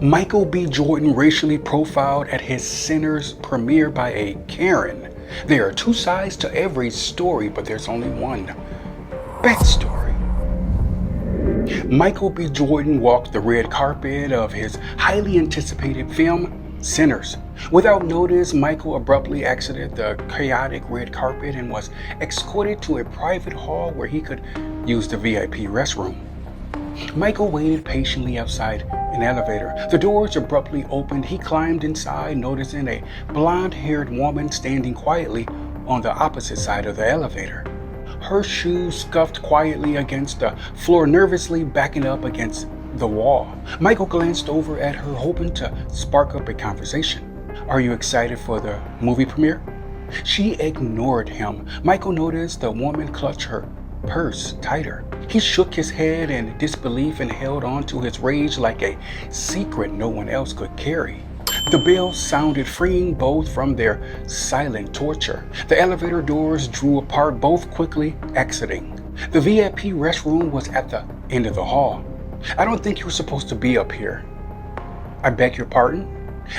Michael B. Jordan racially profiled at his Sinners premiere by a Karen. There are two sides to every story, but there's only one backstory. Michael B. Jordan walked the red carpet of his highly anticipated film, Sinners. Without notice, Michael abruptly exited the chaotic red carpet and was escorted to a private hall where he could use the VIP restroom. Michael waited patiently outside an elevator. The doors abruptly opened. He climbed inside, noticing a blonde-haired woman standing quietly on the opposite side of the elevator. Her shoes scuffed quietly against the floor, nervously backing up against the wall. Michael glanced over at her, hoping to spark up a conversation. "Are you excited for the movie premiere?" She ignored him. Michael noticed the woman clutch her purse tighter. He shook his head in disbelief and held on to his rage like a secret no one else could carry. The bell sounded, freeing both from their silent torture. The elevator doors drew apart, both quickly exiting. The VIP restroom was at the end of the hall. "I don't think you were supposed to be up here." "I beg your pardon?"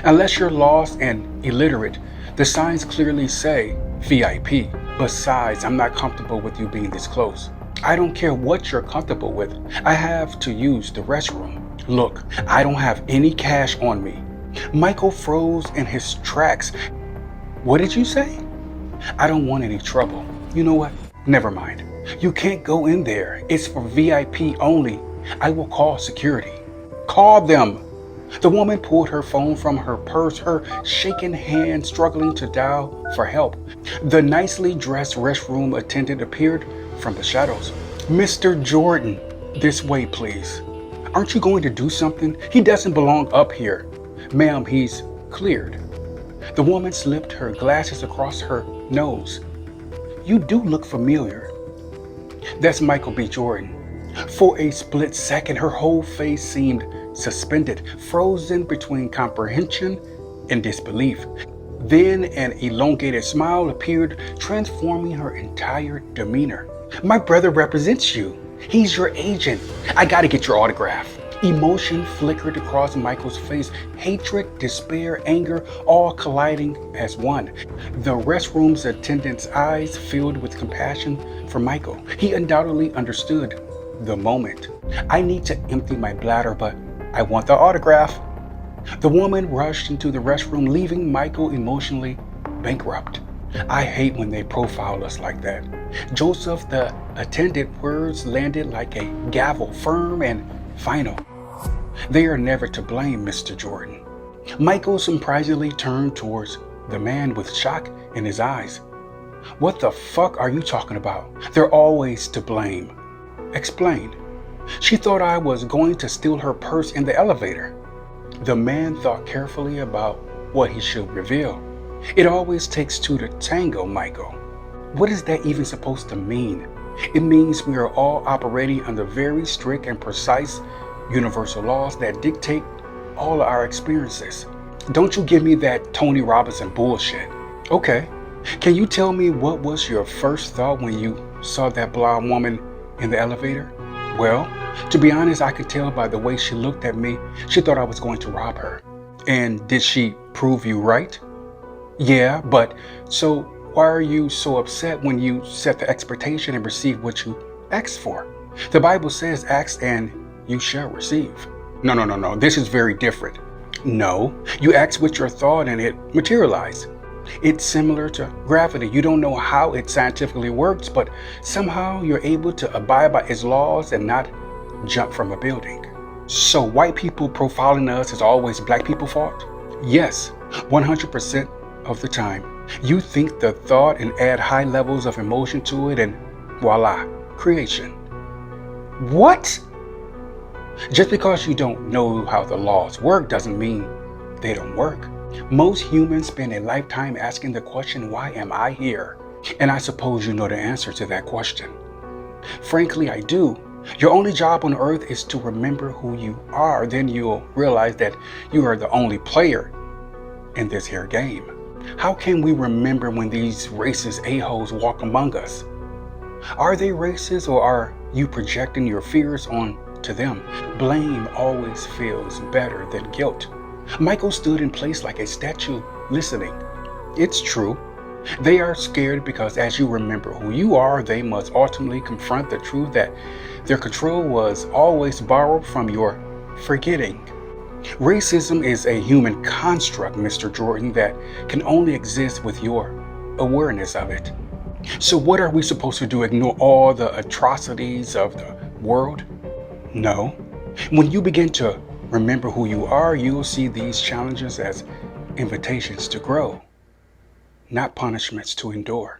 "Unless you're lost and illiterate, the signs clearly say VIP. Besides, I'm not comfortable with you being this close." "I don't care what you're comfortable with. I have to use the restroom." "Look, I don't have any cash on me." Michael froze in his tracks. "What did you say?" "I don't want any trouble." "You know what? Never mind. You can't go in there. It's for VIP only. I will call security." "Call them." The woman pulled her phone from her purse, her shaking hand struggling to dial for help. The nicely dressed restroom attendant appeared from the shadows. "Mr. Jordan, this way, please." "Aren't you going to do something? He doesn't belong up here." "Ma'am, he's cleared." The woman slipped her glasses across her nose. "You do look familiar." "That's Michael B. Jordan." For a split second, her whole face seemed suspended, frozen between comprehension and disbelief. Then an elongated smile appeared, transforming her entire demeanor. "My brother represents you. He's your agent. I gotta get your autograph." Emotion flickered across Michael's face, hatred, despair, anger, all colliding as one. The restroom's attendant's eyes filled with compassion for Michael. He undoubtedly understood the moment. "I need to empty my bladder, but I want the autograph." The woman rushed into the restroom, leaving Michael emotionally bankrupt. "I hate when they profile us like that." Joseph, the attendant, words landed like a gavel, firm and final. "They are never to blame, Mr. Jordan." Michael surprisingly turned towards the man with shock in his eyes. "What the fuck are you talking about? They're always to blame." "Explain." "She thought I was going to steal her purse in the elevator." The man thought carefully about what he should reveal. "It always takes two to tango, Michael." "What is that even supposed to mean?" "It means we are all operating under very strict and precise universal laws that dictate all our experiences." "Don't you give me that Tony Robinson bullshit." "Okay. Can you tell me what was your first thought when you saw that blonde woman in the elevator?" "Well, to be honest, I could tell by the way she looked at me. She thought I was going to rob her." "And did she prove you right?" "Yeah, but so why are you so upset when you set the expectation and receive what you asked for? The Bible says, ask and you shall receive." No. This is very different." "No, you asked with your thought and it materialized. It's similar to gravity. You don't know how it scientifically works, but somehow you're able to abide by its laws and not jump from a building." "So white people profiling us is always black people's fault?" "Yes, 100% of the time. You think the thought and add high levels of emotion to it and voila, creation." "What?" "Just because you don't know how the laws work doesn't mean they don't work. Most humans spend a lifetime asking the question, why am I here? And I suppose you know the answer to that question." "Frankly, I do. Your only job on earth is to remember who you are. Then you'll realize that you are the only player in this here game." "How can we remember when these racist a-holes walk among us?" "Are they racist or are you projecting your fears on to them. Blame always feels better than guilt. Michael stood in place like a statue, listening. It's true. They are scared because as you remember who you are, they must ultimately confront the truth that their control was always borrowed from your forgetting. Racism is a human construct, Mr. Jordan, that can only exist with your awareness of it. So what are we supposed to do? Ignore all the atrocities of the world? No. When you begin to remember who you are, you'll see these challenges as invitations to grow, not punishments to endure.